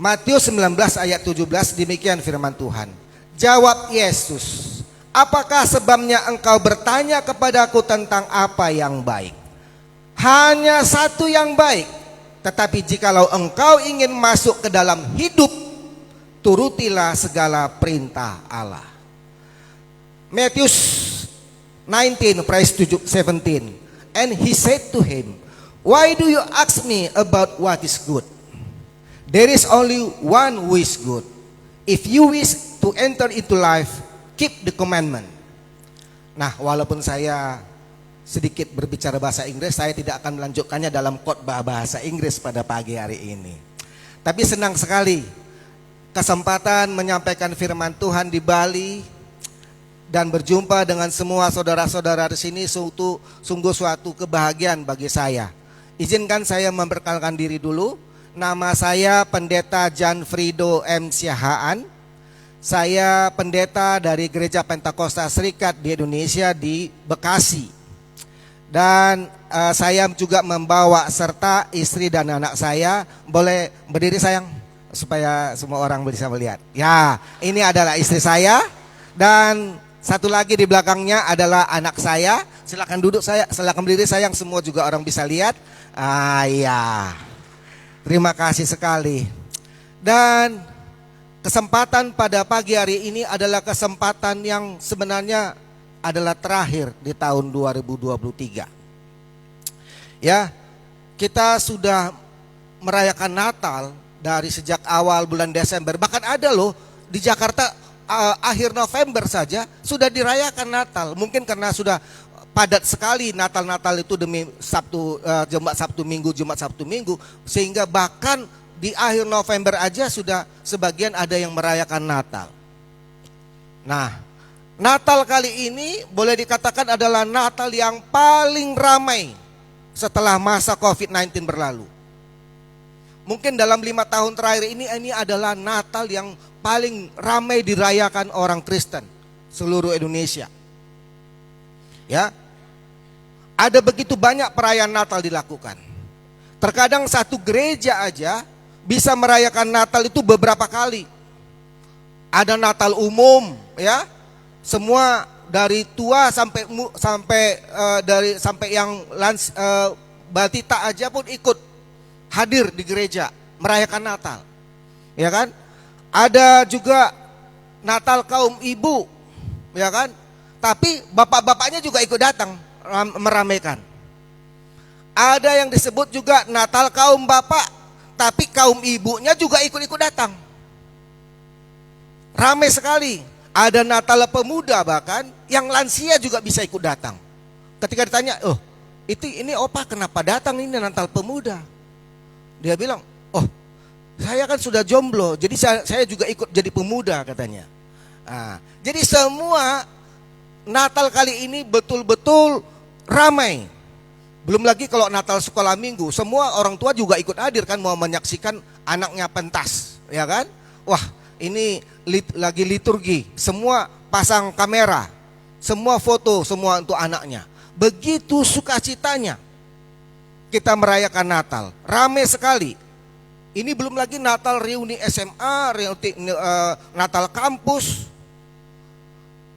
Matius 19 ayat 17, demikian firman Tuhan. Jawab Yesus, apakah sebabnya engkau bertanya kepadaku tentang apa yang baik? Hanya satu yang baik. Tetapi jikalau engkau ingin masuk ke dalam hidup, turutilah segala perintah Allah. Matius 19 verse 17. And he said to him, why do you ask me about what is good? There is only one who is good. If you wish to enter into life, keep the commandment. Nah, walaupun saya sedikit berbicara bahasa Inggris, saya tidak akan melanjutkannya dalam khotbah bahasa Inggris pada pagi hari ini. Tapi senang sekali kesempatan menyampaikan firman Tuhan di Bali dan berjumpa dengan semua saudara-saudara di sini, sungguh suatu kebahagiaan bagi saya. Izinkan saya memperkenalkan diri dulu. Nama saya Pendeta Jan Frido M. Siahaan. Saya pendeta dari Gereja Pentakosta Serikat di Indonesia di Bekasi. Dan saya juga membawa serta istri dan anak saya. Boleh berdiri sayang, supaya semua orang bisa melihat. Ya, ini adalah istri saya. Dan satu lagi di belakangnya adalah anak saya. Silakan duduk saya, silakan berdiri sayang, semua juga orang bisa lihat. Ya. Terima kasih sekali. Dan kesempatan pada pagi hari ini adalah kesempatan yang sebenarnya adalah terakhir di tahun 2023. Ya, kita sudah merayakan Natal dari sejak awal bulan Desember. Bahkan ada loh di Jakarta akhir November saja sudah dirayakan Natal. Mungkin karena sudah padat sekali Natal itu demi Jumat Sabtu Minggu, sehingga bahkan di akhir November aja sudah sebagian ada yang merayakan Natal. Nah, Natal kali ini boleh dikatakan adalah Natal yang paling ramai setelah masa COVID-19 berlalu. Mungkin dalam 5 tahun terakhir ini adalah Natal yang paling ramai dirayakan orang Kristen seluruh Indonesia. Ya, ada begitu banyak perayaan Natal dilakukan. Terkadang satu gereja aja bisa merayakan Natal itu beberapa kali. Ada Natal umum, ya, semua dari tua sampai yang balita aja pun ikut hadir di gereja merayakan Natal, ya kan? Ada juga Natal kaum ibu, ya kan? Tapi bapak-bapaknya juga ikut datang meramaikan. Ada yang disebut juga Natal kaum bapak, tapi kaum ibunya juga ikut-ikut datang. Ramai sekali. Ada Natal pemuda bahkan yang lansia juga bisa ikut datang. Ketika ditanya, "Oh, ini opa kenapa datang ini Natal pemuda?" Dia bilang, "Oh, saya kan sudah jomblo, jadi saya juga ikut jadi pemuda," katanya. Nah, jadi semua Natal kali ini betul-betul ramai. Belum lagi kalau Natal sekolah minggu, semua orang tua juga ikut hadir kan, mau menyaksikan anaknya pentas, ya kan? Wah, ini lagi liturgi, semua pasang kamera, semua foto, semua untuk anaknya. Begitu sukacitanya kita merayakan Natal, ramai sekali. Ini belum lagi Natal reuni SMA, reuni Natal kampus.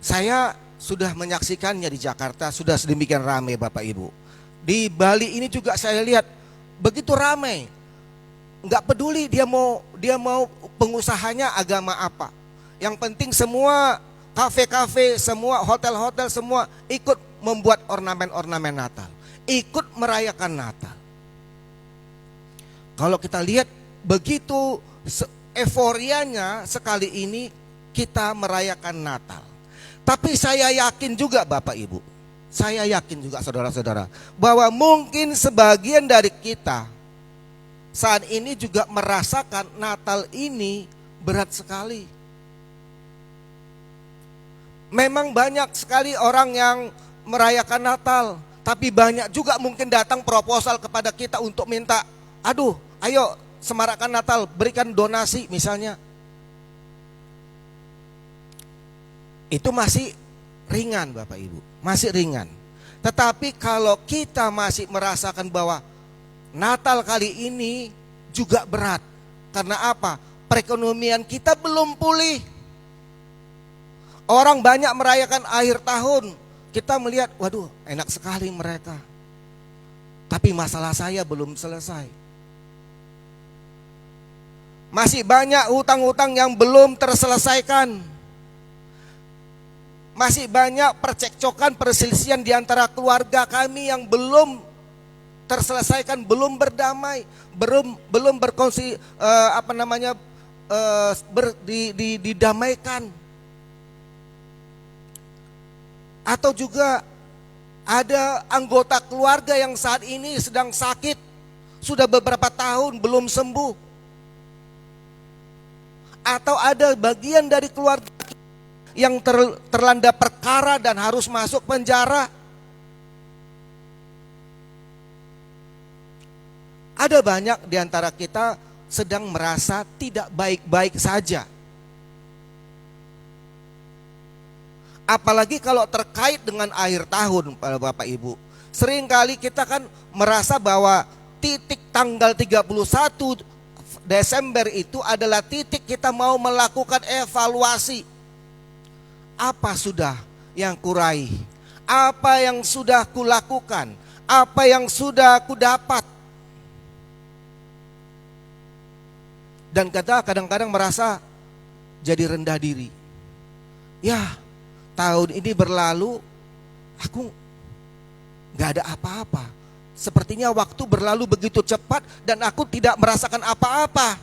Saya sudah menyaksikannya di Jakarta, sudah sedemikian ramai Bapak Ibu. Di Bali ini juga saya lihat begitu ramai. Enggak peduli dia mau pengusahanya agama apa. Yang penting semua kafe-kafe, semua hotel-hotel semua ikut membuat ornamen-ornamen Natal, ikut merayakan Natal. Kalau kita lihat begitu euforianya sekali ini kita merayakan Natal. Tapi saya yakin juga Bapak Ibu, saya yakin juga saudara-saudara, bahwa mungkin sebagian dari kita saat ini juga merasakan Natal ini berat sekali. Memang banyak sekali orang yang merayakan Natal, tapi banyak juga mungkin datang proposal kepada kita untuk minta, aduh ayo semarakkan Natal, berikan donasi misalnya. Itu masih ringan Bapak Ibu, masih ringan. Tetapi kalau kita masih merasakan bahwa Natal kali ini juga berat. Karena apa? perekonomian kita belum pulih. Orang banyak merayakan akhir tahun. Kita melihat, waduh, enak sekali mereka. Tapi masalah saya belum selesai. Masih banyak hutang-hutang yang belum terselesaikan. Masih banyak percekcokan, perselisihan di antara keluarga kami yang belum terselesaikan, belum berdamai, belum berkongsi didamaikan. Atau juga ada anggota keluarga yang saat ini sedang sakit, sudah beberapa tahun belum sembuh. Atau ada bagian dari keluarga yang terlanda perkara dan harus masuk penjara. Ada banyak di antara kita sedang merasa tidak baik-baik saja. Apalagi kalau terkait dengan akhir tahun, Bapak Ibu. Seringkali kita kan merasa bahwa titik tanggal 31 Desember itu adalah titik kita mau melakukan evaluasi. Apa sudah yang kuraih? Apa yang sudah kulakukan? Apa yang sudah kudapat? Dan kita kadang-kadang merasa jadi rendah diri. Ya, tahun ini berlalu, aku gak ada apa-apa. Sepertinya waktu berlalu begitu cepat dan aku tidak merasakan apa-apa.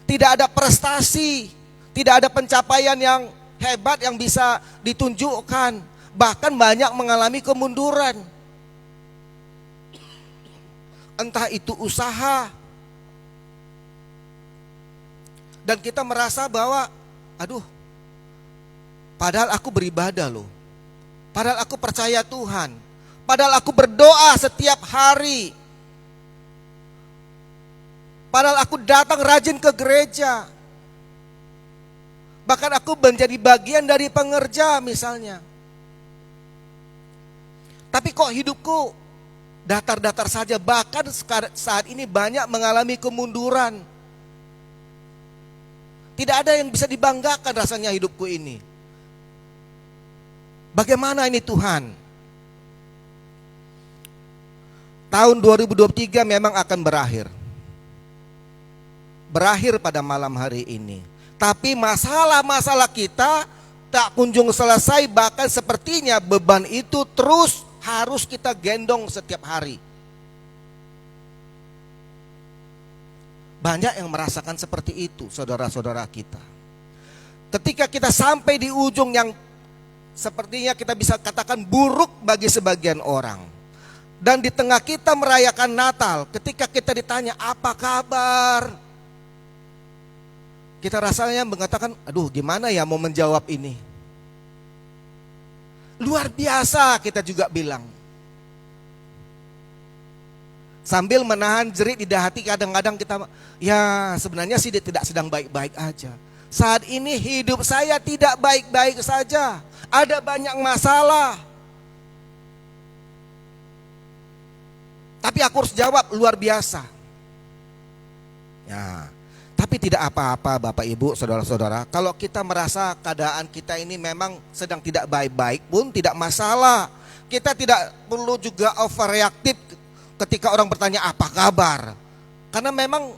Tidak ada prestasi, tidak ada pencapaian yang hebat yang bisa ditunjukkan. Bahkan banyak mengalami kemunduran. Entah itu usaha. Dan kita merasa bahwa, aduh, padahal aku beribadah loh. Padahal aku percaya Tuhan. Padahal aku berdoa setiap hari. Padahal aku datang rajin ke gereja. Bahkan aku menjadi bagian dari pengerja misalnya. Tapi kok hidupku datar-datar saja. Bahkan saat ini banyak mengalami kemunduran. Tidak ada yang bisa dibanggakan rasanya hidupku ini. Bagaimana ini Tuhan? Tahun 2023 memang akan berakhir. Berakhir pada malam hari ini. Tapi masalah-masalah kita tak kunjung selesai. Bahkan sepertinya beban itu terus harus kita gendong setiap hari. Banyak yang merasakan seperti itu, saudara-saudara kita. Ketika kita sampai di ujung yang sepertinya kita bisa katakan buruk bagi sebagian orang. Dan di tengah kita merayakan Natal, ketika kita ditanya apa kabar, kita rasanya mengatakan, aduh gimana ya mau menjawab ini. Luar biasa kita juga bilang. Sambil menahan jerit di hati kadang-kadang kita, ya sebenarnya sih dia tidak sedang baik-baik aja. Saat ini hidup saya tidak baik-baik saja. Ada banyak masalah. Tapi aku harus jawab luar biasa. Ya, tapi tidak apa-apa Bapak Ibu, saudara-saudara. Kalau kita merasa keadaan kita ini memang sedang tidak baik-baik pun tidak masalah. Kita tidak perlu juga overreaktif ketika orang bertanya apa kabar. Karena memang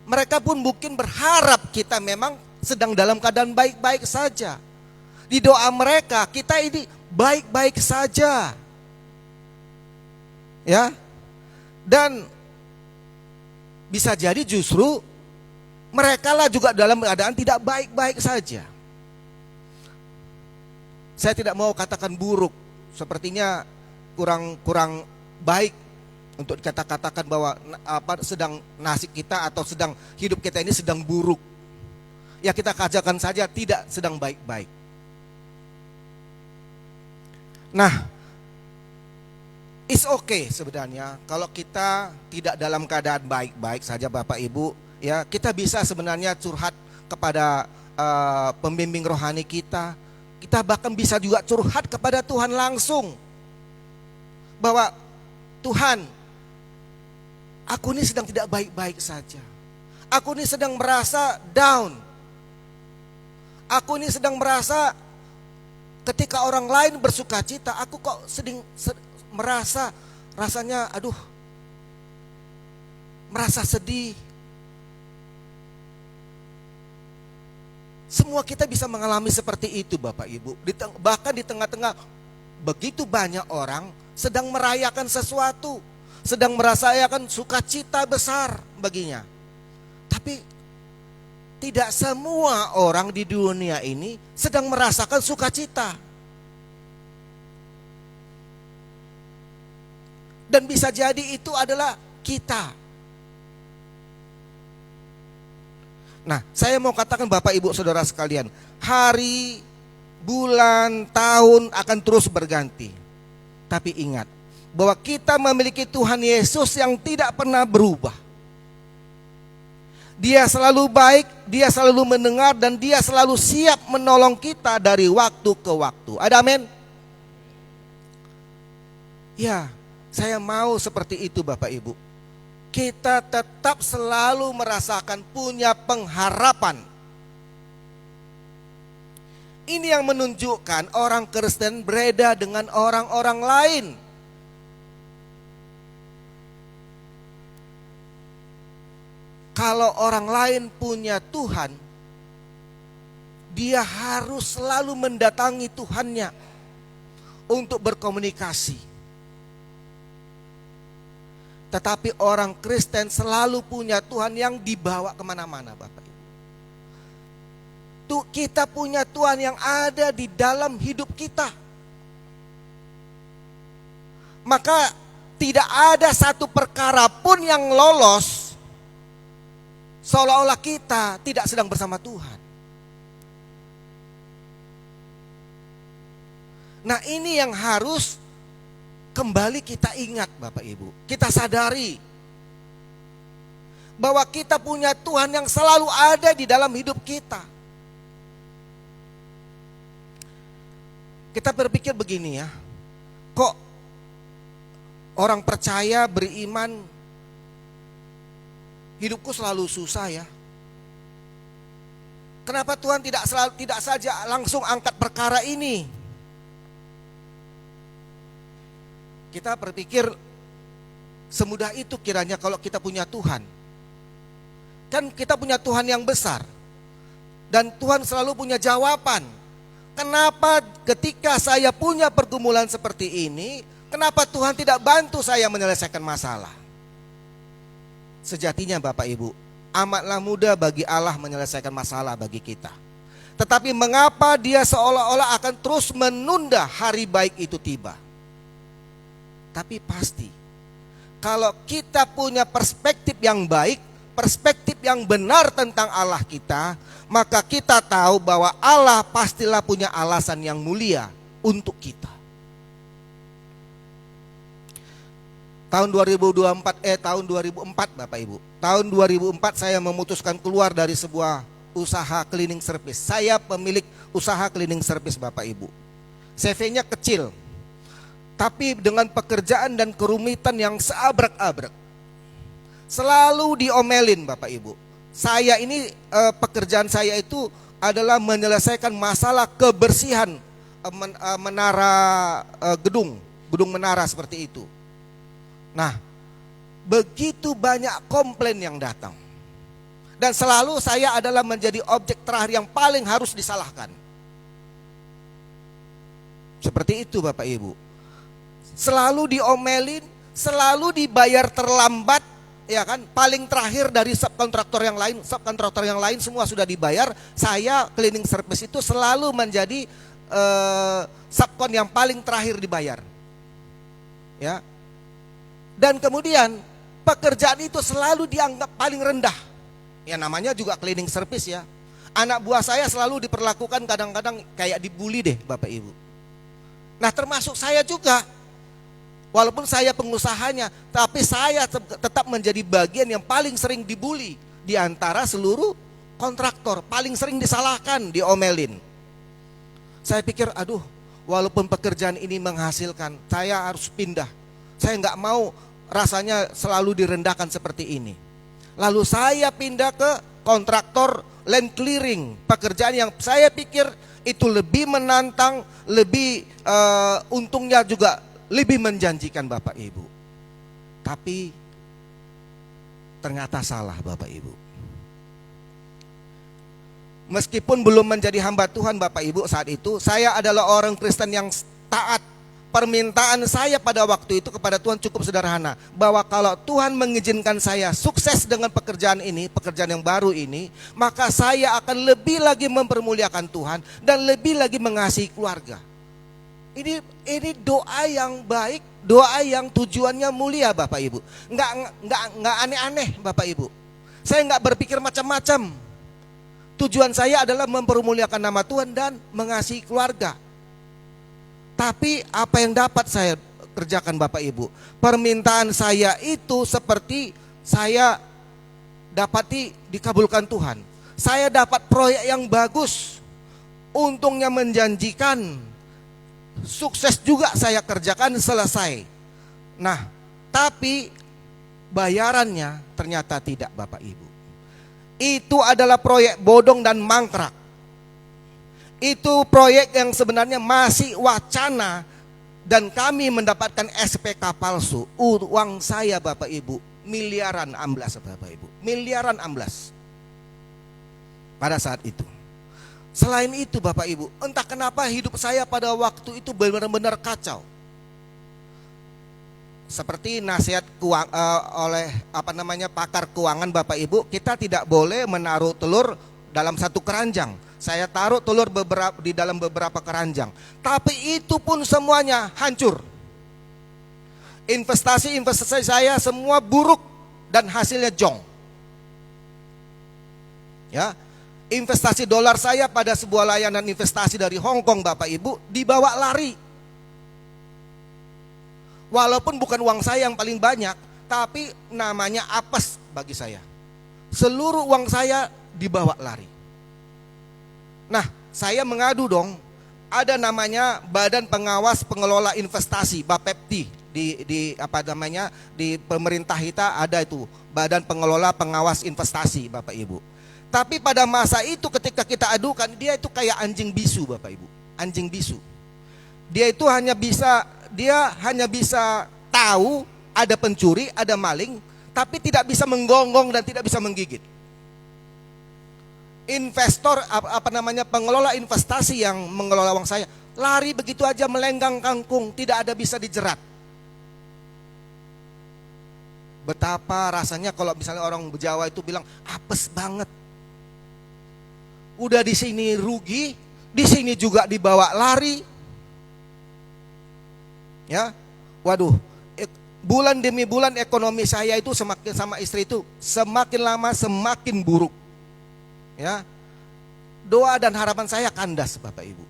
mereka pun mungkin berharap kita memang sedang dalam keadaan baik-baik saja. Di doa mereka kita ini baik-baik saja. Ya. Dan bisa jadi justru mereka lah juga dalam keadaan tidak baik-baik saja. Saya tidak mau katakan buruk. Sepertinya kurang baik untuk dikatakan bahwa sedang nasib kita atau sedang hidup kita ini sedang buruk. Ya kita katakan saja tidak sedang baik-baik. Nah, it's okay sebenarnya kalau kita tidak dalam keadaan baik-baik saja Bapak Ibu. Ya kita bisa sebenarnya curhat kepada pembimbing rohani kita. Kita bahkan bisa juga curhat kepada Tuhan langsung. Bahwa Tuhan, aku ini sedang tidak baik-baik saja. Aku ini sedang merasa down. Aku ini sedang merasa ketika orang lain bersuka cita, aku kok merasa rasanya merasa sedih. Semua kita bisa mengalami seperti itu Bapak Ibu. Bahkan di tengah-tengah begitu banyak orang sedang merayakan sesuatu, sedang merasakan sukacita besar baginya. Tapi tidak semua orang di dunia ini sedang merasakan sukacita. Dan bisa jadi itu adalah kita. Nah, saya mau katakan Bapak Ibu Saudara sekalian, hari, bulan, tahun akan terus berganti. Tapi ingat bahwa kita memiliki Tuhan Yesus yang tidak pernah berubah. Dia selalu baik, dia selalu mendengar, dan dia selalu siap menolong kita dari waktu ke waktu. Ada amin? Ya, saya mau seperti itu Bapak Ibu. Kita tetap selalu merasakan punya pengharapan. Ini yang menunjukkan orang Kristen berbeda dengan orang-orang lain. Kalau orang lain punya Tuhan, dia harus selalu mendatangi Tuhannya untuk berkomunikasi. Tetapi orang Kristen selalu punya Tuhan yang dibawa kemana-mana Bapak Ibu. Kita punya Tuhan yang ada di dalam hidup kita. Maka tidak ada satu perkara pun yang lolos seolah-olah kita tidak sedang bersama Tuhan. Nah, ini yang harus kembali kita ingat Bapak Ibu. Kita sadari bahwa kita punya Tuhan yang selalu ada di dalam hidup kita. Kita berpikir begini ya, kok orang percaya beriman hidupku selalu susah ya? Kenapa Tuhan tidak saja langsung angkat perkara ini? Kita berpikir semudah itu kiranya kalau kita punya Tuhan. Kan kita punya Tuhan yang besar. Dan Tuhan selalu punya jawaban. Kenapa ketika saya punya pergumulan seperti ini, kenapa Tuhan tidak bantu saya menyelesaikan masalah? Sejatinya Bapak Ibu, amatlah mudah bagi Allah menyelesaikan masalah bagi kita. Tetapi mengapa dia seolah-olah akan terus menunda hari baik itu tiba? Tapi pasti, kalau kita punya perspektif yang baik, perspektif yang benar tentang Allah kita, maka kita tahu bahwa Allah pastilah punya alasan yang mulia untuk kita. Tahun 2004 Bapak Ibu. Tahun 2004 saya memutuskan keluar dari sebuah usaha cleaning service. Saya pemilik usaha cleaning service Bapak Ibu. CV-nya kecil, tapi dengan pekerjaan dan kerumitan yang seabrek-abrek. Selalu diomelin Bapak Ibu. Saya ini pekerjaan saya itu adalah menyelesaikan masalah kebersihan menara gedung menara seperti itu. Nah, begitu banyak komplain yang datang. Dan selalu saya adalah menjadi objek terakhir yang paling harus disalahkan. Seperti itu Bapak Ibu. Selalu diomelin, selalu dibayar terlambat, ya kan? Paling terakhir dari subkontraktor yang lain semua sudah dibayar. Saya cleaning service itu selalu menjadi subkon yang paling terakhir dibayar. Ya. Dan kemudian pekerjaan itu selalu dianggap paling rendah. Ya namanya juga cleaning service ya. Anak buah saya selalu diperlakukan kadang-kadang kayak dibully deh Bapak Ibu. Nah termasuk saya juga. Walaupun saya pengusahanya, tapi saya tetap menjadi bagian yang paling sering dibully di antara seluruh kontraktor, paling sering disalahkan, diomelin. Saya pikir, aduh, walaupun pekerjaan ini menghasilkan, saya harus pindah. Saya nggak mau rasanya selalu direndahkan seperti ini. Lalu saya pindah ke kontraktor land clearing, pekerjaan yang saya pikir itu lebih menantang, lebih untungnya juga lebih menjanjikan Bapak Ibu. Tapi ternyata salah Bapak Ibu. Meskipun belum menjadi hamba Tuhan Bapak Ibu saat itu, saya adalah orang Kristen yang taat. Permintaan saya pada waktu itu kepada Tuhan cukup sederhana, bahwa kalau Tuhan mengizinkan saya sukses dengan pekerjaan ini, pekerjaan yang baru ini, maka saya akan lebih lagi mempermuliakan Tuhan dan lebih lagi mengasihi keluarga. Ini doa yang baik, doa yang tujuannya mulia Bapak Ibu. Nggak aneh-aneh Bapak Ibu. Saya nggak berpikir macam-macam. Tujuan saya adalah mempermuliakan nama Tuhan dan mengasihi keluarga. Tapi apa yang dapat saya kerjakan Bapak Ibu? Permintaan saya itu seperti saya dapati dikabulkan Tuhan. Saya dapat proyek yang bagus, untungnya menjanjikan, sukses juga saya kerjakan, selesai. Nah, tapi bayarannya ternyata tidak Bapak Ibu. Itu adalah proyek bodong dan mangkrak. Itu proyek yang sebenarnya masih wacana dan kami mendapatkan SPK palsu. Uang saya Bapak Ibu miliaran amblas Bapak Ibu, miliaran amblas pada saat itu. Selain itu Bapak Ibu, entah kenapa hidup saya pada waktu itu benar-benar kacau. Seperti nasihat oleh pakar keuangan Bapak Ibu, kita tidak boleh menaruh telur dalam satu keranjang. Saya taruh telur di dalam beberapa keranjang, tapi itu pun semuanya hancur. Investasi saya semua buruk dan hasilnya jong. Ya, investasi dolar saya pada sebuah layanan investasi dari Hong Kong Bapak Ibu dibawa lari. Walaupun bukan uang saya yang paling banyak, tapi namanya apes bagi saya. Seluruh uang saya dibawa lari. Nah, saya mengadu dong. Ada namanya Badan Pengawas Pengelola Investasi, Bapepti, di pemerintah kita ada itu Badan Pengelola Pengawas Investasi Bapak Ibu. Tapi pada masa itu ketika kita adukan, dia itu kayak anjing bisu Bapak Ibu. Anjing bisu. Dia hanya bisa tahu ada pencuri, ada maling, tapi tidak bisa menggonggong dan tidak bisa menggigit. Investor pengelola investasi yang mengelola uang saya lari begitu aja melenggang kangkung, tidak ada bisa dijerat. Betapa rasanya kalau misalnya orang Jawa itu bilang apes banget. Udah di sini rugi, di sini juga dibawa lari. Ya, waduh, bulan demi bulan ekonomi saya itu semakin sama istri itu semakin lama semakin buruk. Ya, doa dan harapan saya kandas Bapak Ibu.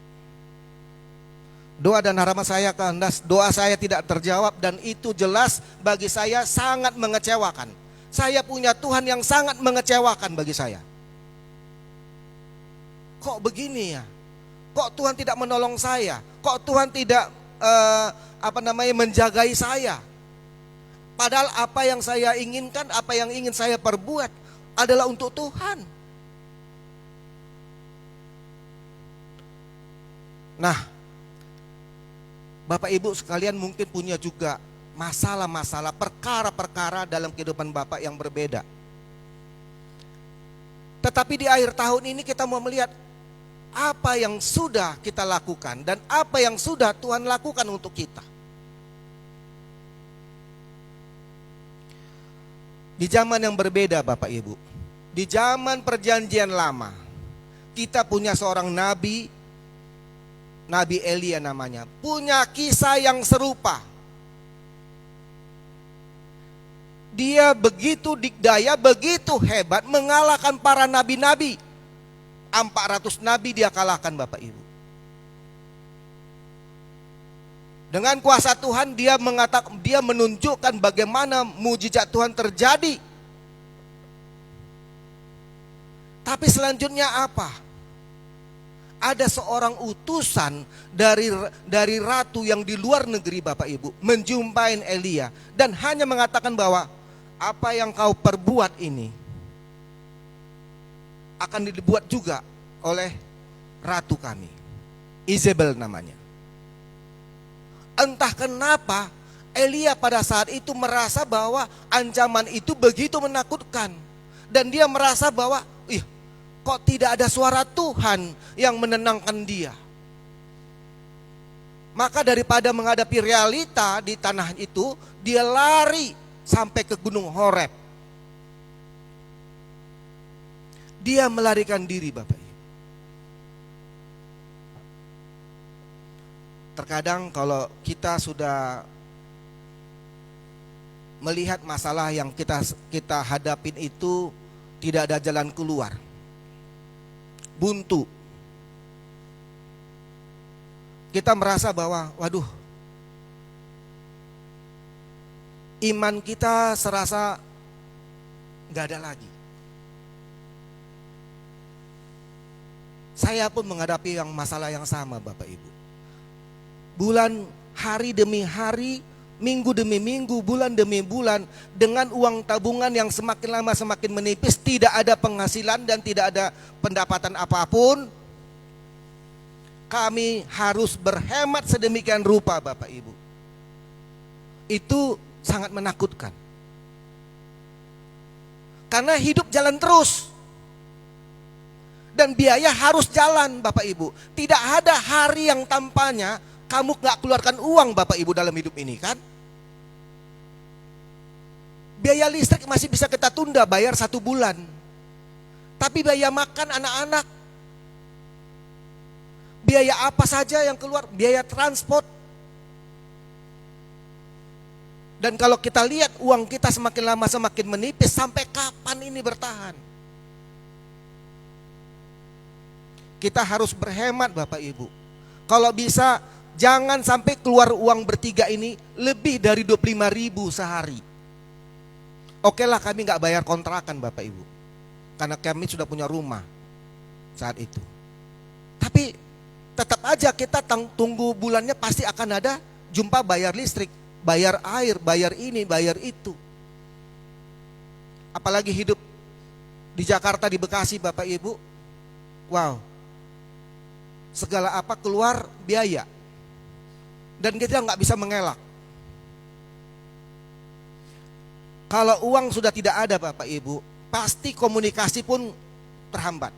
Doa dan harapan saya kandas, doa saya tidak terjawab dan itu jelas bagi saya sangat mengecewakan. Saya punya Tuhan yang sangat mengecewakan bagi saya. Kok begini ya? Kok Tuhan tidak menolong saya? Kok Tuhan tidak menjagai saya? Padahal apa yang saya inginkan, apa yang ingin saya perbuat adalah untuk Tuhan. Nah, Bapak Ibu sekalian mungkin punya juga masalah-masalah, perkara-perkara dalam kehidupan Bapak yang berbeda. Tetapi di akhir tahun ini kita mau melihat apa yang sudah kita lakukan dan apa yang sudah Tuhan lakukan untuk kita. Di zaman yang berbeda Bapak Ibu, di zaman perjanjian lama, kita punya seorang nabi, Nabi Elia namanya, punya kisah yang serupa. Dia begitu dikdaya, begitu hebat, mengalahkan para nabi-nabi. 400 nabi dia kalahkan Bapak Ibu. Dengan kuasa Tuhan dia menunjukkan bagaimana mujizat Tuhan terjadi. Tapi selanjutnya apa? Ada seorang utusan dari ratu yang di luar negeri Bapak Ibu menjumpai Elia dan hanya mengatakan bahwa apa yang kau perbuat ini akan dibuat juga oleh ratu kami, Izebel namanya. Entah kenapa Elia pada saat itu merasa bahwa ancaman itu begitu menakutkan. Dan dia merasa bahwa, kok tidak ada suara Tuhan yang menenangkan dia. Maka daripada menghadapi realita di tanah itu, dia lari sampai ke Gunung Horeb. Dia melarikan diri, Bapak Ibu. Terkadang kalau kita sudah melihat masalah yang kita hadapin itu tidak ada jalan keluar, buntu, kita merasa bahwa waduh, iman kita serasa gak ada lagi. Saya pun menghadapi masalah yang sama, Bapak Ibu. Bulan, hari demi hari, minggu demi minggu, bulan demi bulan, dengan uang tabungan yang semakin lama semakin menipis, tidak ada penghasilan dan tidak ada pendapatan apapun. Kami harus berhemat sedemikian rupa, Bapak Ibu. Itu sangat menakutkan. Karena hidup jalan terus. Dan biaya harus jalan, Bapak Ibu. Tidak ada hari yang tampaknya kamu gak keluarkan uang, Bapak Ibu, dalam hidup ini kan. Biaya listrik masih bisa kita tunda, bayar 1 bulan. Tapi biaya makan anak-anak, biaya apa saja yang keluar, biaya transport. Dan kalau kita lihat uang kita semakin lama semakin menipis, sampai kapan ini bertahan? Kita harus berhemat, Bapak Ibu. Kalau bisa jangan sampai keluar uang bertiga ini lebih dari 25.000 sehari. Oke lah, kami gak bayar kontrakan, Bapak Ibu, karena kami sudah punya rumah saat itu. Tapi tetap aja kita tunggu bulannya pasti akan ada jumpa bayar listrik, bayar air, bayar ini, bayar itu. Apalagi hidup di Jakarta, di Bekasi, Bapak Ibu. Wow, segala apa keluar biaya. Dan kita nggak bisa mengelak. Kalau uang sudah tidak ada, Bapak Ibu, pasti komunikasi pun terhambat.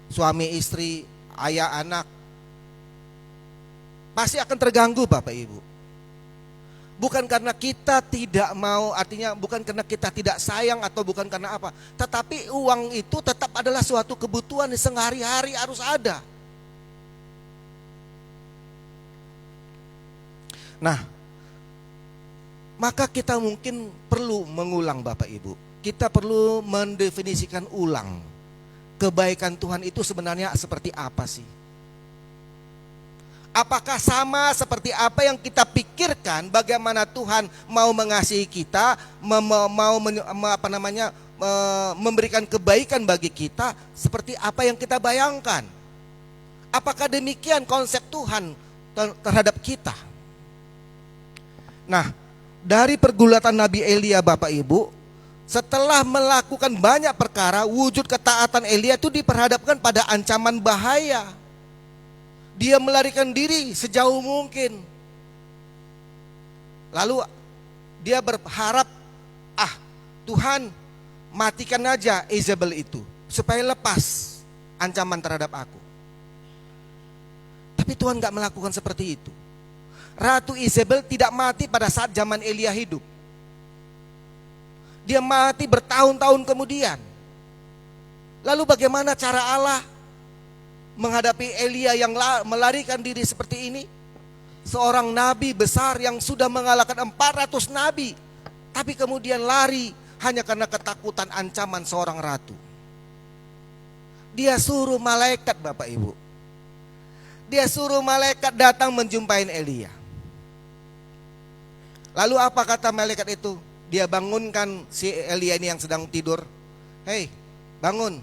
Suami istri, ayah anak, pasti akan terganggu, Bapak Ibu. Bukan karena kita tidak mau, artinya bukan karena kita tidak sayang atau bukan karena apa. Tetapi uang itu tetap adalah suatu kebutuhan yang sehari-hari harus ada. Nah, maka kita mungkin perlu mengulang, Bapak Ibu. Kita perlu mendefinisikan ulang kebaikan Tuhan itu sebenarnya seperti apa sih? Apakah sama seperti apa yang kita pikirkan bagaimana Tuhan mau mengasihi kita, memberikan kebaikan bagi kita seperti apa yang kita bayangkan? Apakah demikian konsep Tuhan terhadap kita? Nah, dari pergulatan Nabi Elia, Bapak Ibu, setelah melakukan banyak perkara, wujud ketaatan Elia itu diperhadapkan pada ancaman bahaya. Dia melarikan diri sejauh mungkin. Lalu dia berharap, Tuhan matikan aja Izebel itu supaya lepas ancaman terhadap aku. Tapi Tuhan gak melakukan seperti itu. Ratu Izebel tidak mati pada saat zaman Elia hidup. Dia mati bertahun-tahun kemudian. Lalu bagaimana cara Allah menghadapi Elia yang melarikan diri seperti ini? Seorang nabi besar yang sudah mengalahkan 400 nabi, tapi kemudian lari hanya karena ketakutan ancaman seorang ratu. Dia suruh malaikat, Bapak Ibu. Dia suruh malaikat datang menjumpai Elia. Lalu apa kata malaikat itu? Dia bangunkan si Elia ini yang sedang tidur. Hei, bangun.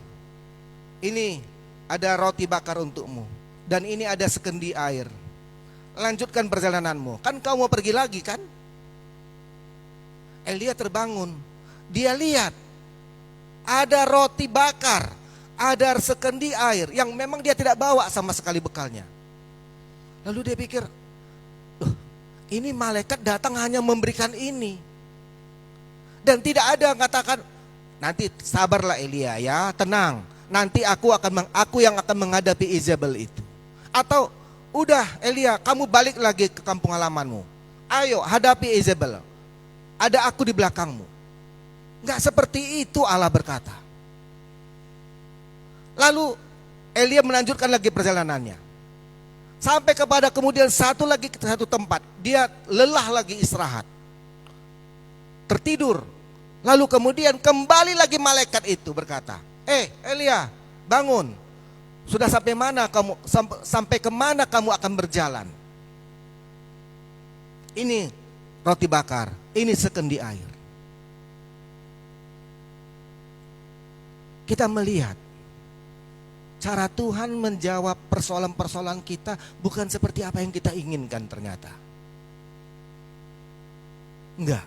Ini ada roti bakar untukmu. Dan ini ada sekendi air. Lanjutkan perjalananmu. Kan kau mau pergi lagi kan? Elia terbangun. Dia lihat ada roti bakar, ada sekendi air yang memang dia tidak bawa sama sekali bekalnya. Lalu dia pikir, ini malaikat datang hanya memberikan ini. Dan tidak ada yang katakan, nanti sabarlah Elia ya, tenang. Nanti aku yang akan menghadapi Izebel itu. Atau udah Elia, kamu balik lagi ke kampung halamanmu. Ayo hadapi Izebel. Ada aku di belakangmu. Enggak seperti itu Allah berkata. Lalu Elia melanjutkan lagi perjalanannya. Sampai kepada kemudian satu tempat. Dia lelah lagi istirahat. Tertidur. Lalu kemudian kembali lagi malaikat itu berkata, Elia, bangun. Sudah sampai mana kamu, sampai kemana kamu akan berjalan? Ini roti bakar, ini sekendi air. Kita melihat cara Tuhan menjawab persoalan-persoalan kita bukan seperti apa yang kita inginkan ternyata. Enggak.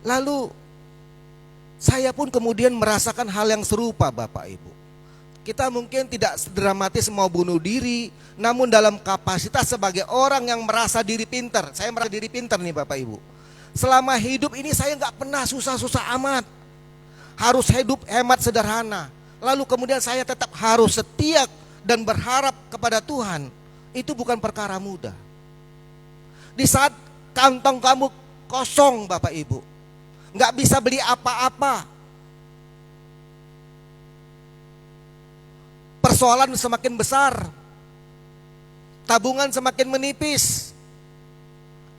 Lalu saya pun kemudian merasakan hal yang serupa Bapak Ibu. Kita mungkin tidak dramatis mau bunuh diri, namun dalam kapasitas sebagai orang yang merasa diri pintar. Saya merasa diri pintar nih Bapak Ibu. Selama hidup ini saya nggak pernah susah-susah amat. Harus hidup hemat sederhana. Lalu kemudian saya tetap harus setia dan berharap kepada Tuhan. Itu bukan perkara mudah. Di saat kantong kamu kosong Bapak Ibu, nggak bisa beli apa-apa, persoalan semakin besar, tabungan semakin menipis,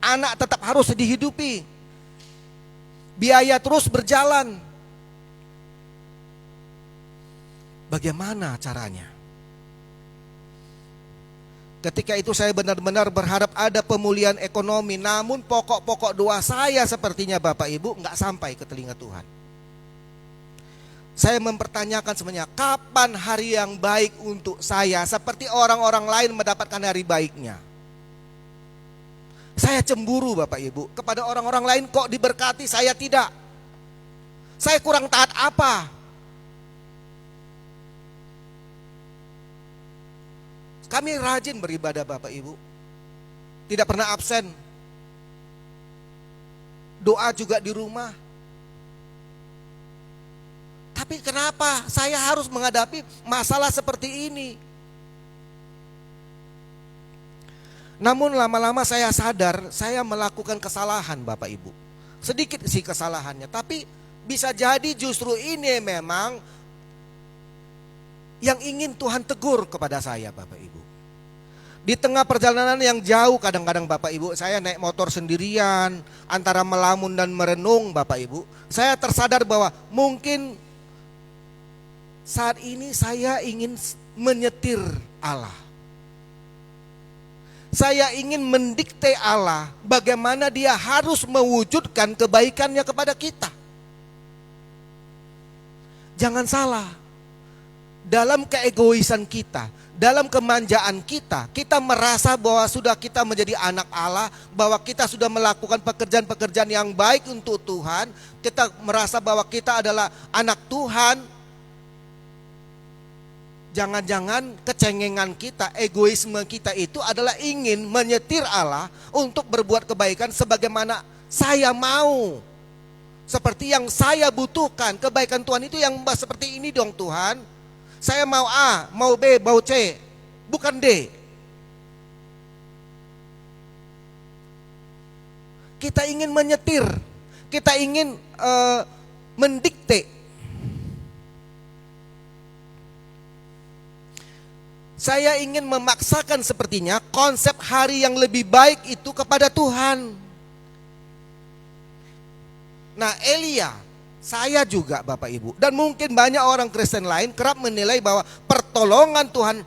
anak tetap harus dihidupi, biaya terus berjalan. Bagaimana caranya? Ketika itu saya benar-benar berharap ada pemulihan ekonomi, namun pokok-pokok doa saya sepertinya Bapak Ibu nggak sampai ke telinga Tuhan. Saya mempertanyakan sebenarnya kapan hari yang baik untuk saya seperti orang-orang lain mendapatkan hari baiknya. Saya cemburu Bapak Ibu kepada orang-orang lain kok diberkati, saya tidak. Saya kurang taat apa? Kami rajin beribadah Bapak Ibu, tidak pernah absen. Doa juga di rumah. Tapi kenapa saya harus menghadapi masalah seperti ini? Namun lama-lama saya sadar saya melakukan kesalahan Bapak Ibu. Sedikit sih kesalahannya, tapi bisa jadi justru ini memang yang ingin Tuhan tegur kepada saya Bapak Ibu. Di tengah perjalanan yang jauh kadang-kadang Bapak Ibu, saya naik motor sendirian antara melamun dan merenung Bapak Ibu. Saya tersadar bahwa mungkin saat ini saya ingin menyetir Allah. Saya ingin mendikte Allah bagaimana dia harus mewujudkan kebaikannya kepada kita. Jangan salah. Dalam keegoisan kita, dalam kemanjaan kita, kita merasa bahwa sudah kita menjadi anak Allah, bahwa kita sudah melakukan pekerjaan-pekerjaan yang baik untuk Tuhan, kita merasa bahwa kita adalah anak Tuhan. Jangan-jangan kecengengan kita, egoisme kita itu adalah ingin menyetir Allah untuk berbuat kebaikan sebagaimana saya mau. Seperti yang saya butuhkan, kebaikan Tuhan itu yang seperti ini dong Tuhan. Saya mau A, mau B, mau C, bukan D. Kita ingin menyetir, kita ingin mendikte. Saya ingin memaksakan sepertinya konsep hari yang lebih baik itu kepada Tuhan. Nah Elia, saya juga Bapak Ibu, dan mungkin banyak orang Kristen lain kerap menilai bahwa pertolongan Tuhan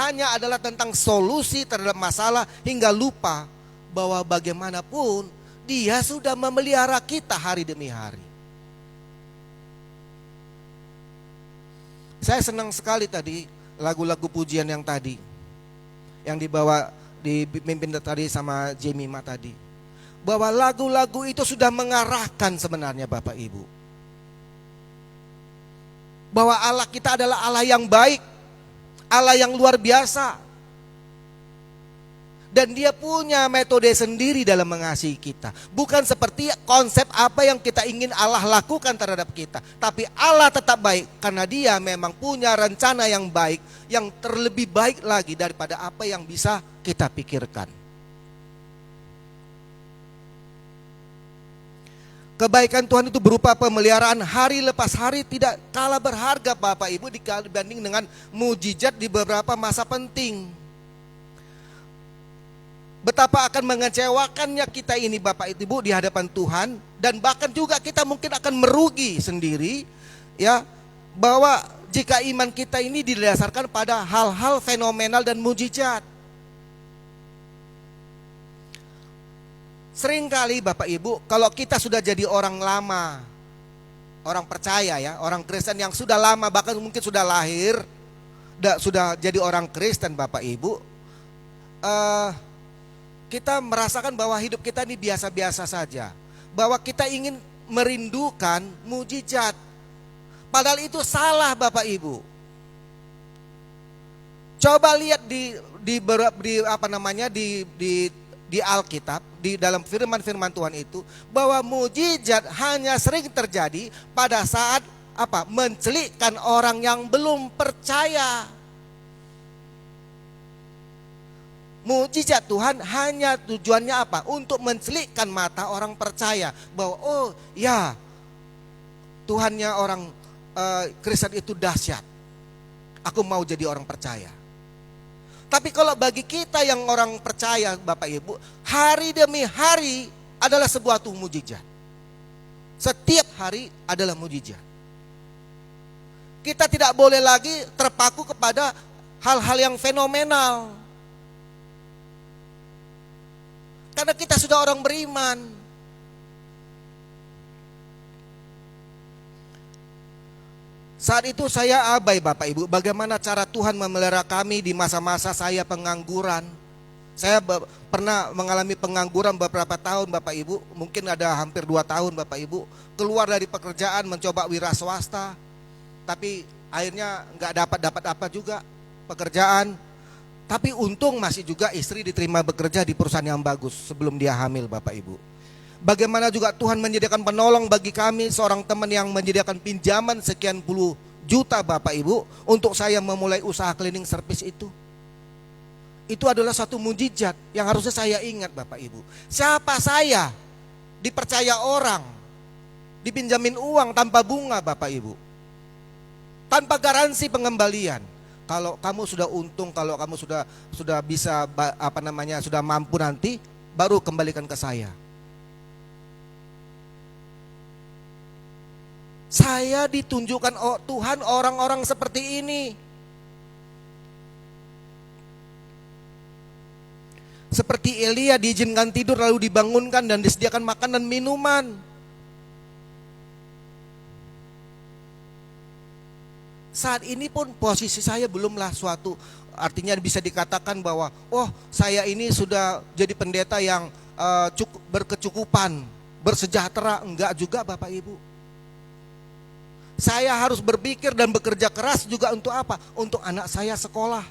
hanya adalah tentang solusi terhadap masalah, hingga lupa bahwa bagaimanapun Dia sudah memelihara kita hari demi hari. Saya senang sekali tadi lagu-lagu pujian yang tadi, yang dibawa dipimpin tadi sama Jemima tadi. bahwa lagu-lagu itu sudah mengarahkan sebenarnya Bapak Ibu, bahwa Allah kita adalah Allah yang baik, Allah yang luar biasa. Dan dia punya metode sendiri dalam mengasihi kita. Bukan seperti konsep apa yang kita ingin Allah lakukan terhadap kita. Tapi Allah tetap baik karena dia memang punya rencana yang baik, yang terlebih baik lagi daripada apa yang bisa kita pikirkan. Kebaikan Tuhan itu berupa pemeliharaan hari lepas hari, tidak kalah berharga Bapak Ibu dibanding dengan mujizat di beberapa masa penting. Betapa akan mengecewakannya kita ini Bapak Ibu di hadapan Tuhan, dan bahkan juga kita mungkin akan merugi sendiri ya, bahwa jika iman kita ini didasarkan pada hal-hal fenomenal dan mujizat. Seringkali Bapak Ibu, kalau kita sudah jadi orang lama, orang percaya ya, orang Kristen yang sudah lama, bahkan mungkin sudah lahir, sudah jadi orang Kristen Bapak Ibu, kita merasakan bahwa hidup kita ini biasa-biasa saja, bahwa kita ingin merindukan mujizat. Padahal itu salah Bapak Ibu. Coba lihat di Alkitab, di dalam firman-firman Tuhan itu, bahwa mujizat hanya sering terjadi pada saat mencelikkan orang yang belum percaya. Mujizat Tuhan hanya tujuannya apa? Untuk mencelikkan mata orang percaya bahwa oh ya, Tuhannya orang Kristen itu dahsyat. Aku mau jadi orang percaya. Tapi kalau bagi kita yang orang percaya Bapak Ibu, hari demi hari adalah sebuah mujizat. Setiap hari adalah mujizat. Kita tidak boleh lagi terpaku kepada hal-hal yang fenomenal. Karena kita sudah orang beriman. Saat itu saya abai Bapak Ibu, bagaimana cara Tuhan memelihara kami di masa-masa saya pengangguran. Saya pernah mengalami pengangguran beberapa tahun Bapak Ibu, mungkin ada hampir 2 tahun Bapak Ibu. Keluar dari pekerjaan mencoba wira swasta, tapi akhirnya nggak dapat apa juga pekerjaan. Tapi untung masih juga istri diterima bekerja di perusahaan yang bagus sebelum dia hamil Bapak Ibu. Bagaimana juga Tuhan menyediakan penolong bagi kami, seorang teman yang menyediakan pinjaman sekian puluh juta Bapak Ibu untuk saya memulai usaha cleaning service itu. Itu adalah satu mujizat yang harusnya saya ingat Bapak Ibu. Siapa saya dipercaya orang, dipinjamin uang tanpa bunga Bapak Ibu, tanpa garansi pengembalian. Kalau kamu sudah untung, kalau kamu sudah bisa sudah mampu nanti, baru kembalikan ke saya. Saya ditunjukkan Tuhan orang-orang seperti ini. Seperti Elia diizinkan tidur lalu dibangunkan dan disediakan makan dan minuman. Saat ini pun posisi saya belumlah suatu, artinya bisa dikatakan bahwa saya ini sudah jadi pendeta yang berkecukupan, bersejahtera. Enggak juga Bapak Ibu. Saya harus berpikir dan bekerja keras juga untuk apa? Untuk anak saya sekolah.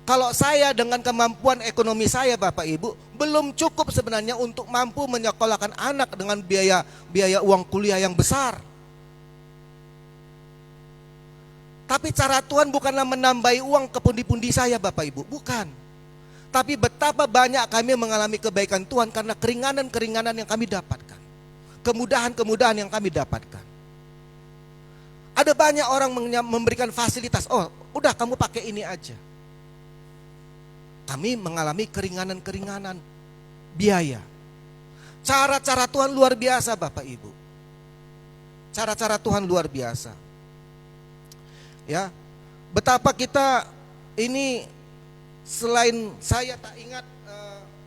Kalau saya dengan kemampuan ekonomi saya Bapak Ibu belum cukup sebenarnya untuk mampu menyekolahkan anak dengan biaya uang kuliah yang besar. Tapi cara Tuhan bukanlah menambahi uang ke pundi-pundi saya Bapak Ibu, bukan. Tapi betapa banyak kami mengalami kebaikan Tuhan karena keringanan-keringanan yang kami dapatkan. Kemudahan-kemudahan yang kami dapatkan. Ada banyak orang memberikan fasilitas, udah kamu pakai ini aja. Kami mengalami keringanan-keringanan biaya. Cara-cara Tuhan luar biasa Bapak Ibu. Cara-cara Tuhan luar biasa. Ya, betapa kita ini selain saya tak ingat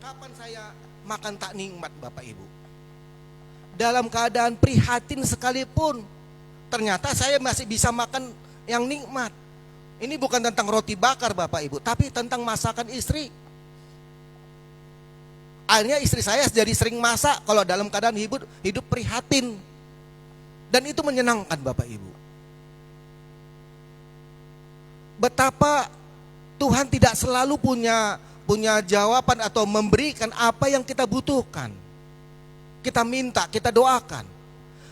kapan saya makan tak nikmat Bapak Ibu. Dalam keadaan prihatin sekalipun, ternyata saya masih bisa makan yang nikmat. Ini bukan tentang roti bakar Bapak Ibu, tapi tentang masakan istri. Akhirnya istri saya jadi sering masak kalau dalam keadaan hidup prihatin. Dan itu menyenangkan Bapak Ibu. Betapa Tuhan tidak selalu punya jawaban atau memberikan apa yang kita butuhkan. Kita minta, kita doakan.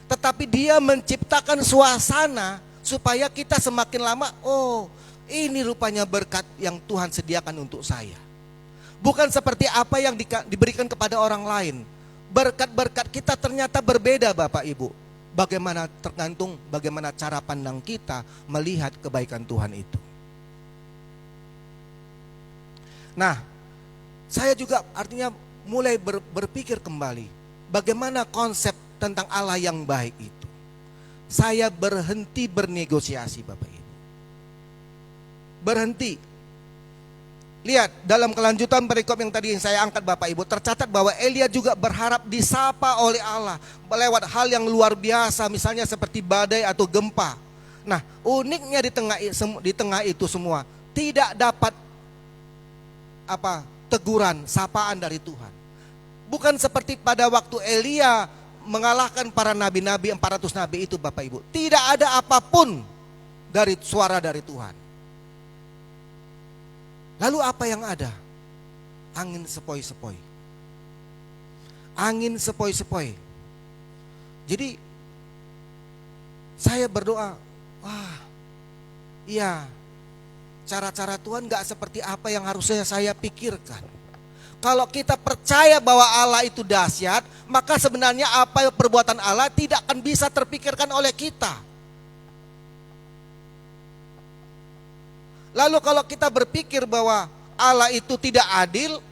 Tetapi Dia menciptakan suasana supaya kita semakin lama, oh ini rupanya berkat yang Tuhan sediakan untuk saya. Bukan seperti apa yang diberikan kepada orang lain. Berkat-berkat kita ternyata berbeda Bapak Ibu. Tergantung bagaimana cara pandang kita melihat kebaikan Tuhan itu. Nah, saya juga artinya mulai berpikir kembali bagaimana konsep tentang Allah yang baik itu. Saya berhenti bernegosiasi Bapak Ibu. Berhenti. Lihat dalam kelanjutan perikop yang tadi yang saya angkat Bapak Ibu, tercatat bahwa Elia juga berharap disapa oleh Allah lewat hal yang luar biasa, misalnya seperti badai atau gempa. Nah, uniknya di tengah itu semua tidak dapat teguran, sapaan dari Tuhan. Bukan seperti pada waktu Elia mengalahkan para nabi-nabi, 400 nabi itu Bapak Ibu. Tidak ada apapun dari suara dari Tuhan. Lalu apa yang ada? Angin sepoi-sepoi. Angin sepoi-sepoi. Jadi saya berdoa, wah iya, cara-cara Tuhan gak seperti apa yang harusnya saya pikirkan. Kalau kita percaya bahwa Allah itu dahsyat, maka sebenarnya apa perbuatan Allah tidak akan bisa terpikirkan oleh kita. Lalu kalau kita berpikir bahwa Allah itu tidak adil,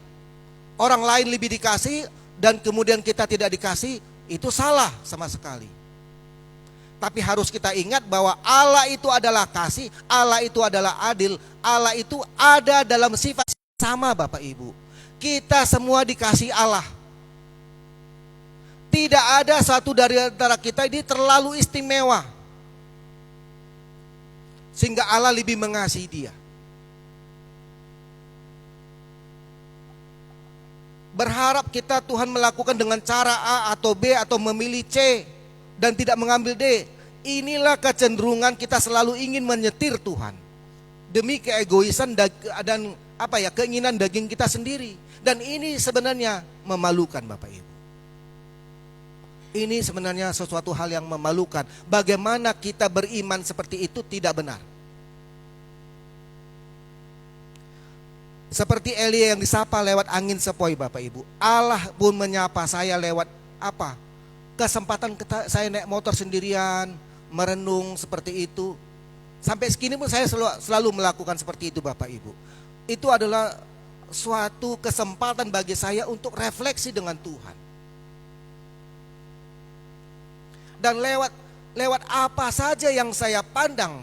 orang lain lebih dikasih dan kemudian kita tidak dikasih, itu salah sama sekali. Tapi harus kita ingat bahwa Allah itu adalah kasih, Allah itu adalah adil, Allah itu ada dalam sifat sama Bapak Ibu. Kita semua dikasih Allah. Tidak ada satu dari antara kita ini terlalu istimewa sehingga Allah lebih mengasihi dia. Berharap kita Tuhan melakukan dengan cara A atau B atau memilih C dan tidak mengambil D. Inilah kecenderungan kita selalu ingin menyetir Tuhan demi keegoisan dan keinginan daging kita sendiri. Dan ini sebenarnya memalukan Bapak Ibu. Ini sebenarnya sesuatu hal yang memalukan. Bagaimana kita beriman seperti itu tidak benar. Seperti Elia yang disapa lewat angin sepoi Bapak Ibu. Allah pun menyapa saya lewat apa? Kesempatan saya naik motor sendirian, merenung seperti itu. Sampai segini pun saya selalu melakukan seperti itu Bapak Ibu. Itu adalah suatu kesempatan bagi saya untuk refleksi dengan Tuhan. Dan lewat apa saja yang saya pandang,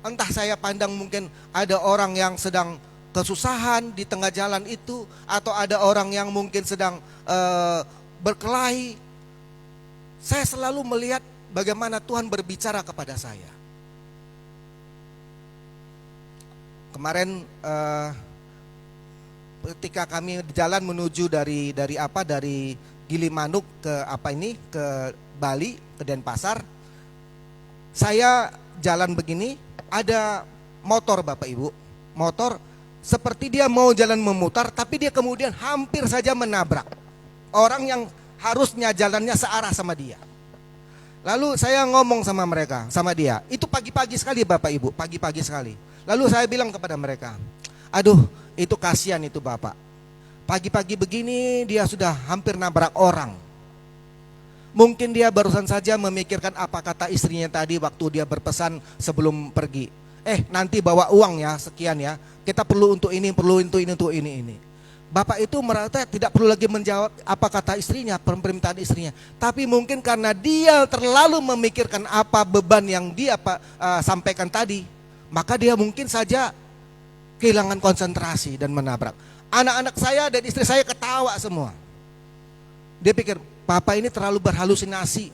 entah saya pandang mungkin ada orang yang sedang kesusahan di tengah jalan itu, atau ada orang yang mungkin sedang berkelahi, saya selalu melihat bagaimana Tuhan berbicara kepada saya. Kemarin ketika kami jalan menuju dari Gilimanuk ke Bali, ke Denpasar, saya jalan begini, ada motor Bapak Ibu, motor seperti dia mau jalan memutar, tapi dia kemudian hampir saja menabrak orang yang harusnya jalannya searah sama dia. Lalu saya ngomong sama dia, itu pagi-pagi sekali Bapak Ibu, pagi-pagi sekali. Lalu saya bilang kepada mereka, aduh itu kasihan itu Bapak, pagi-pagi begini dia sudah hampir nabrak orang. Mungkin dia barusan saja memikirkan apa kata istrinya tadi waktu dia berpesan sebelum pergi. Nanti bawa uang ya, sekian ya. Kita perlu untuk ini, untuk ini. Bapak itu merasa tidak perlu lagi menjawab apa kata istrinya, permintaan istrinya. Tapi mungkin karena dia terlalu memikirkan apa beban yang dia sampaikan tadi, maka dia mungkin saja kehilangan konsentrasi dan menabrak. Anak-anak saya dan istri saya ketawa semua. Dia pikir, Papa ini terlalu berhalusinasi.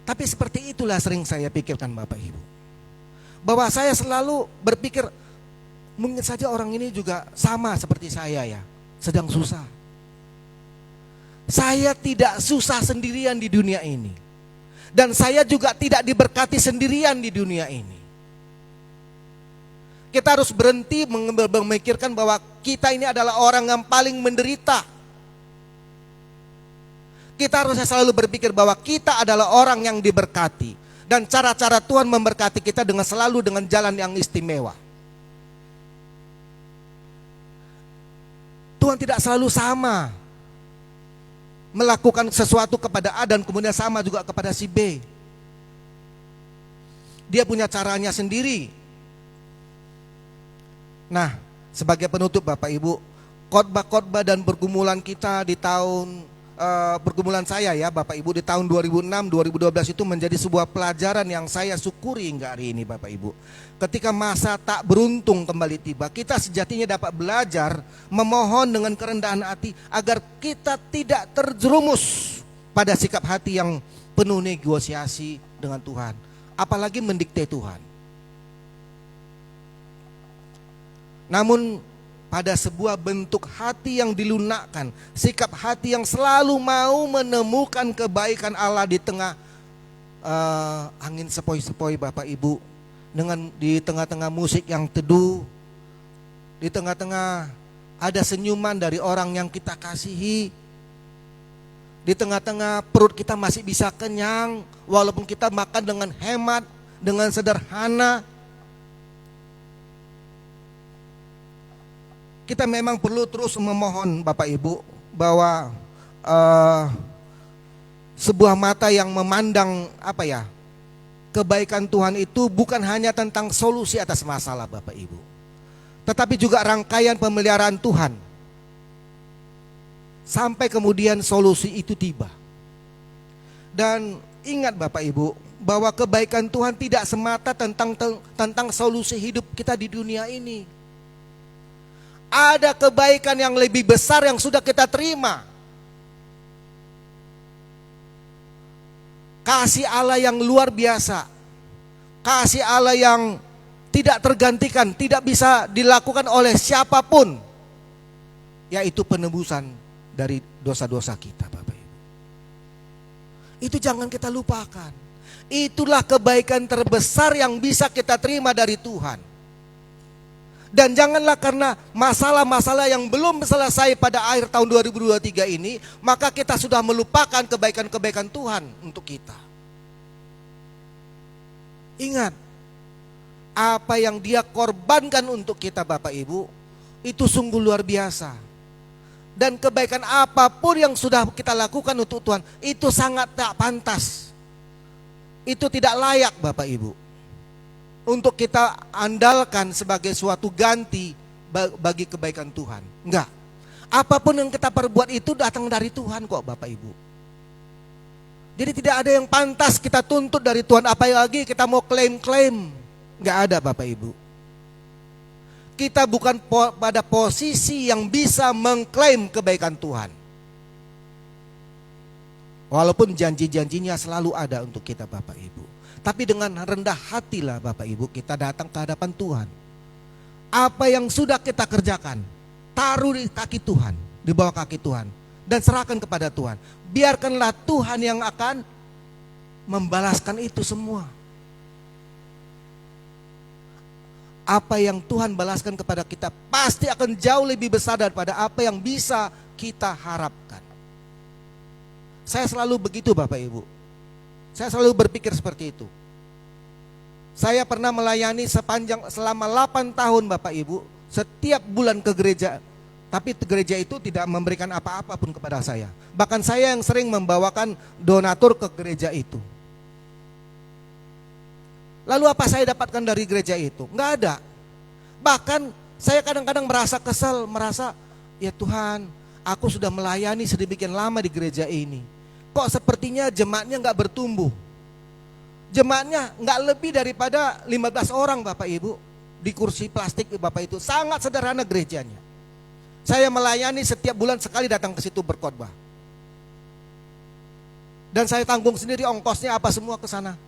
Tapi seperti itulah sering saya pikirkan Bapak Ibu. Bahwa saya selalu berpikir, mungkin saja orang ini juga sama seperti saya ya, sedang susah. Saya tidak susah sendirian di dunia ini. Dan saya juga tidak diberkati sendirian di dunia ini. Kita harus berhenti memikirkan bahwa kita ini adalah orang yang paling menderita. Kita harus selalu berpikir bahwa kita adalah orang yang diberkati. Dan cara-cara Tuhan memberkati kita selalu dengan jalan yang istimewa. Tuhan tidak selalu sama melakukan sesuatu kepada A dan kemudian sama juga kepada si B. Dia punya caranya sendiri. Nah, sebagai penutup Bapak Ibu, khotbah-khotbah dan pergumulan kita di tahun pergumulan saya ya Bapak Ibu di tahun 2006-2012 itu menjadi sebuah pelajaran yang saya syukuri hingga hari ini Bapak Ibu. Ketika masa tak beruntung kembali tiba, kita sejatinya dapat belajar memohon dengan kerendahan hati agar kita tidak terjerumus pada sikap hati yang penuh negosiasi dengan Tuhan, apalagi mendikte Tuhan. Namun pada sebuah bentuk hati yang dilunakkan, sikap hati yang selalu mau menemukan kebaikan Allah di tengah angin sepoi-sepoi Bapak Ibu, di tengah-tengah musik yang teduh, di tengah-tengah ada senyuman dari orang yang kita kasihi, di tengah-tengah perut kita masih bisa kenyang walaupun kita makan dengan hemat, dengan sederhana. Kita memang perlu terus memohon Bapak Ibu bahwa sebuah mata yang memandang kebaikan Tuhan itu bukan hanya tentang solusi atas masalah Bapak Ibu, tetapi juga rangkaian pemeliharaan Tuhan sampai kemudian solusi itu tiba. Dan ingat Bapak Ibu bahwa kebaikan Tuhan tidak semata tentang solusi hidup kita di dunia ini. Ada kebaikan yang lebih besar yang sudah kita terima. Kasih Allah yang luar biasa. Kasih Allah yang tidak tergantikan, tidak bisa dilakukan oleh siapapun. Yaitu penebusan dari dosa-dosa kita Bapak Ibu. Itu jangan kita lupakan. Itulah kebaikan terbesar yang bisa kita terima dari Tuhan. Dan janganlah karena masalah-masalah yang belum selesai pada akhir tahun 2023 ini, maka kita sudah melupakan kebaikan-kebaikan Tuhan untuk kita. Ingat, apa yang Dia korbankan untuk kita Bapak Ibu, itu sungguh luar biasa. Dan kebaikan apapun yang sudah kita lakukan untuk Tuhan, itu sangat tak pantas. Itu tidak layak Bapak Ibu untuk kita andalkan sebagai suatu ganti bagi kebaikan Tuhan. Enggak. Apapun yang kita perbuat itu datang dari Tuhan kok Bapak Ibu. Jadi tidak ada yang pantas kita tuntut dari Tuhan, apalagi kita mau klaim-klaim. Enggak ada Bapak Ibu. Kita bukan pada posisi yang bisa mengklaim kebaikan Tuhan. Walaupun janji-janjinya selalu ada untuk kita Bapak Ibu. Tapi dengan rendah hatilah Bapak Ibu kita datang ke hadapan Tuhan. Apa yang sudah kita kerjakan, taruh di kaki Tuhan, di bawah kaki Tuhan. Dan serahkan kepada Tuhan. Biarkanlah Tuhan yang akan membalaskan itu semua. Apa yang Tuhan balaskan kepada kita pasti akan jauh lebih besar daripada apa yang bisa kita harapkan. Saya selalu begitu Bapak Ibu. Saya selalu berpikir seperti itu. Saya pernah melayani selama 8 tahun Bapak Ibu, setiap bulan ke gereja. Tapi gereja itu tidak memberikan apa-apa pun kepada saya. Bahkan saya yang sering membawakan donatur ke gereja itu. Lalu apa saya dapatkan dari gereja itu? Enggak ada. Bahkan saya kadang-kadang merasa kesal, ya Tuhan, aku sudah melayani sedemikian lama di gereja ini. Kok sepertinya jemaatnya enggak bertumbuh. Jemaatnya enggak lebih daripada 15 orang Bapak Ibu. Di kursi plastik Bapak itu. Sangat sederhana gerejanya. Saya melayani setiap bulan sekali datang ke situ berkhotbah. Dan saya tanggung sendiri ongkosnya apa semua ke sana.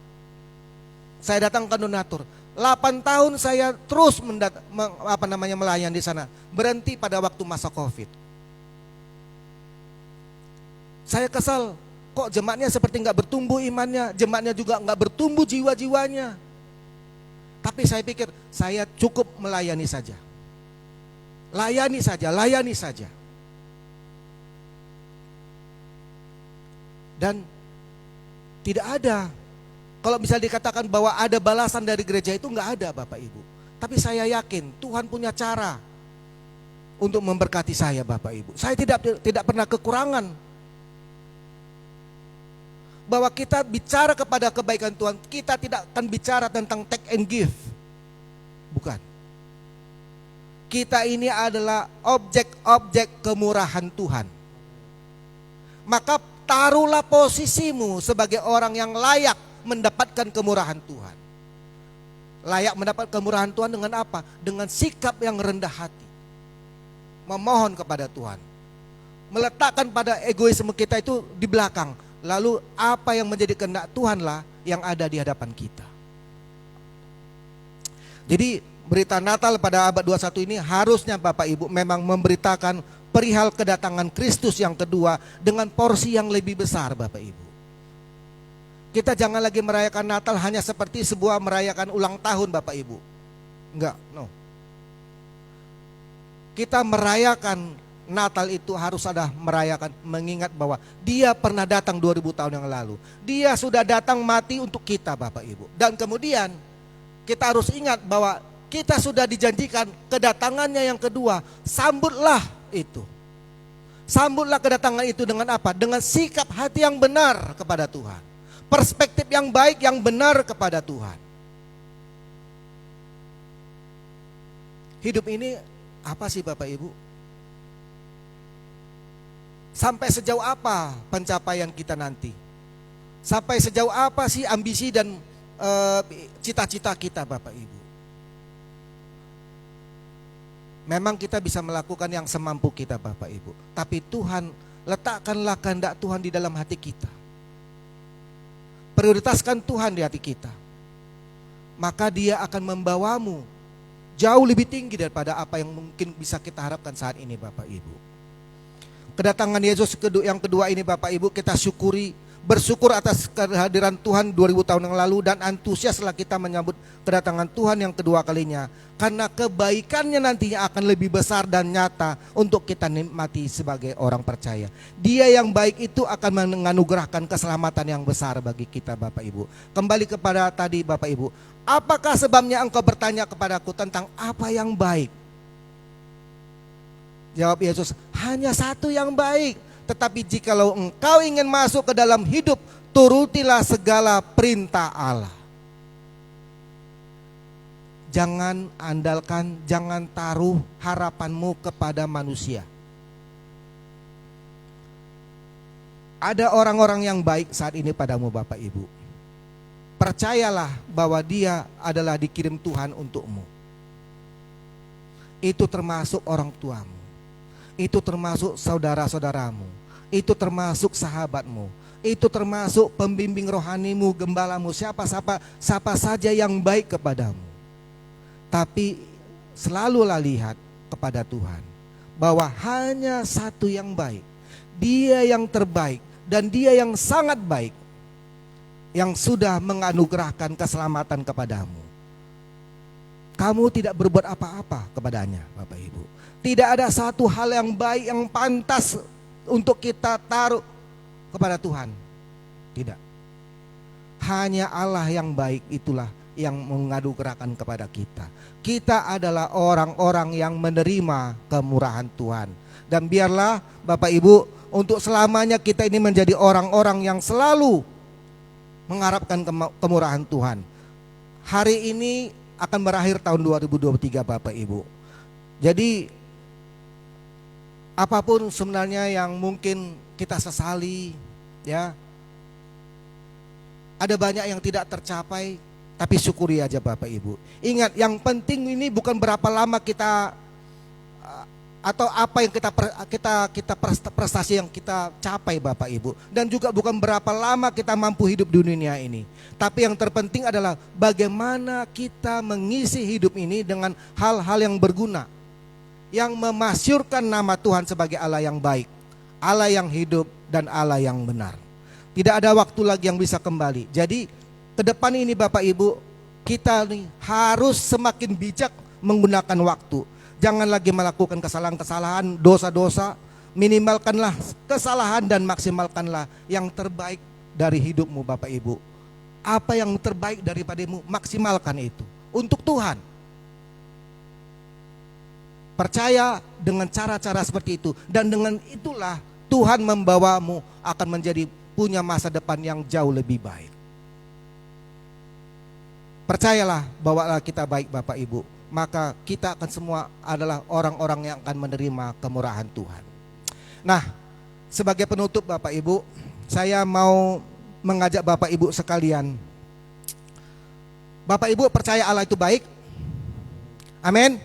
Saya datang ke donatur. 8 tahun saya terus melayani di sana. Berhenti pada waktu masa Covid. Saya kesal, kok jemaatnya seperti nggak bertumbuh imannya, jemaatnya juga nggak bertumbuh jiwa-jiwanya. Tapi saya pikir saya cukup melayani saja. Layani saja, layani saja. Dan tidak ada, kalau bisa dikatakan bahwa ada balasan dari gereja itu nggak ada Bapak Ibu. Tapi saya yakin Tuhan punya cara untuk memberkati saya Bapak Ibu. Saya tidak pernah kekurangan. Bahwa kita bicara kepada kebaikan Tuhan, kita tidak akan bicara tentang take and give. Bukan. Kita ini adalah objek-objek kemurahan Tuhan. Maka taruhlah posisimu sebagai orang yang layak mendapatkan kemurahan Tuhan. Layak mendapat kemurahan Tuhan dengan apa? Dengan sikap yang rendah hati. Memohon kepada Tuhan. Meletakkan pada egoisme kita itu di belakang. Lalu apa yang menjadi kehendak Tuhanlah yang ada di hadapan kita. Jadi berita Natal pada abad 21 ini harusnya Bapak Ibu memang memberitakan perihal kedatangan Kristus yang kedua dengan porsi yang lebih besar Bapak Ibu. Kita jangan lagi merayakan Natal hanya seperti sebuah merayakan ulang tahun Bapak Ibu. Enggak, no. Kita merayakan Natal itu harus ada merayakan, mengingat bahwa dia pernah datang 2000 tahun yang lalu. Dia sudah datang mati untuk kita Bapak Ibu. Dan kemudian kita harus ingat bahwa kita sudah dijanjikan kedatangannya yang kedua. Sambutlah itu. Sambutlah kedatangan itu dengan apa? Dengan sikap hati yang benar kepada Tuhan. Perspektif yang baik, yang benar kepada Tuhan. Hidup ini apa sih Bapak Ibu? Sampai sejauh apa pencapaian kita nanti? Sampai sejauh apa sih ambisi dan cita-cita kita Bapak Ibu? Memang kita bisa melakukan yang semampu kita Bapak Ibu. Tapi Tuhan, letakkanlah kehendak Tuhan di dalam hati kita. Prioritaskan Tuhan di hati kita. Maka dia akan membawamu jauh lebih tinggi daripada apa yang mungkin bisa kita harapkan saat ini Bapak Ibu. Kedatangan Yesus yang kedua ini Bapak Ibu kita syukuri, bersyukur atas kehadiran Tuhan 2000 tahun yang lalu dan antusiaslah kita menyambut kedatangan Tuhan yang kedua kalinya. Karena kebaikannya nantinya akan lebih besar dan nyata untuk kita nikmati sebagai orang percaya. Dia yang baik itu akan menganugerahkan keselamatan yang besar bagi kita Bapak Ibu. Kembali kepada tadi Bapak Ibu, apakah sebabnya engkau bertanya kepadaku tentang apa yang baik? Jawab Yesus, hanya satu yang baik. Tetapi jikalau engkau ingin masuk ke dalam hidup, turutilah segala perintah Allah. Jangan andalkan, jangan taruh harapanmu kepada manusia. Ada orang-orang yang baik saat ini padamu Bapak Ibu. Percayalah bahwa dia adalah dikirim Tuhan untukmu. Itu termasuk orang tuamu. Itu termasuk saudara-saudaramu. Itu termasuk sahabatmu. Itu termasuk pembimbing rohanimu, gembalamu, siapa saja yang baik kepadamu. Tapi selalulah lihat kepada Tuhan bahwa hanya satu yang baik. Dia yang terbaik dan dia yang sangat baik yang sudah menganugerahkan keselamatan kepadamu. Kamu tidak berbuat apa-apa kepadanya Bapak Ibu. Tidak ada satu hal yang baik yang pantas untuk kita taruh kepada Tuhan. Tidak. Hanya Allah yang baik itulah yang menganugerahkan kepada kita. Kita adalah orang-orang yang menerima kemurahan Tuhan. Dan biarlah Bapak Ibu, untuk selamanya kita ini menjadi orang-orang yang selalu mengharapkan kemurahan Tuhan. Hari ini akan berakhir tahun 2023 Bapak Ibu. Jadi apapun sebenarnya yang mungkin kita sesali, ya, ada banyak yang tidak tercapai, tapi syukuri aja Bapak Ibu. Ingat, yang penting ini bukan berapa lama kita atau apa yang kita prestasi yang kita capai Bapak Ibu, dan juga bukan berapa lama kita mampu hidup di dunia ini. Tapi yang terpenting adalah bagaimana kita mengisi hidup ini dengan hal-hal yang berguna, yang memasyurkan nama Tuhan sebagai Allah yang baik, Allah yang hidup, dan Allah yang benar. Tidak ada waktu lagi yang bisa kembali. Jadi ke depan ini Bapak Ibu, kita nih harus semakin bijak menggunakan waktu. Jangan lagi melakukan kesalahan-kesalahan, dosa-dosa. Minimalkanlah kesalahan dan maksimalkanlah yang terbaik dari hidupmu Bapak Ibu. Apa yang terbaik daripadamu, maksimalkan itu untuk Tuhan. Percaya dengan cara-cara seperti itu, dan dengan itulah Tuhan membawamu akan menjadi punya masa depan yang jauh lebih baik. Percayalah bahwa kita baik Bapak Ibu, maka kita akan semua adalah orang-orang yang akan menerima kemurahan Tuhan. Nah, sebagai penutup Bapak Ibu, saya mau mengajak Bapak Ibu sekalian. Bapak Ibu percaya Allah itu baik? Amin.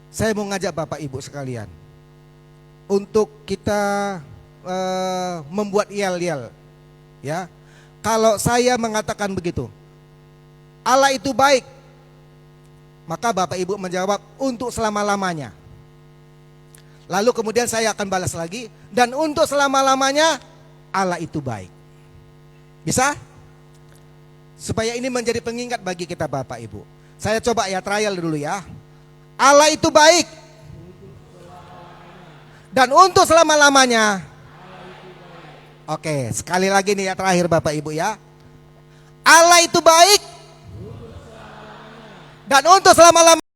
Saya mau ngajak Bapak Ibu sekalian untuk kita membuat yel-yel, ya. Kalau saya mengatakan begitu, Allah itu baik, maka Bapak Ibu menjawab untuk selama-lamanya. Lalu kemudian saya akan balas lagi, dan untuk selama-lamanya Allah itu baik. Bisa? Supaya ini menjadi pengingat bagi kita Bapak Ibu. Saya coba ya, trial dulu ya. Allah itu baik, dan untuk selama-lamanya. Oke, sekali lagi nih ya, terakhir Bapak Ibu ya. Allah itu baik, dan untuk selama-lamanya.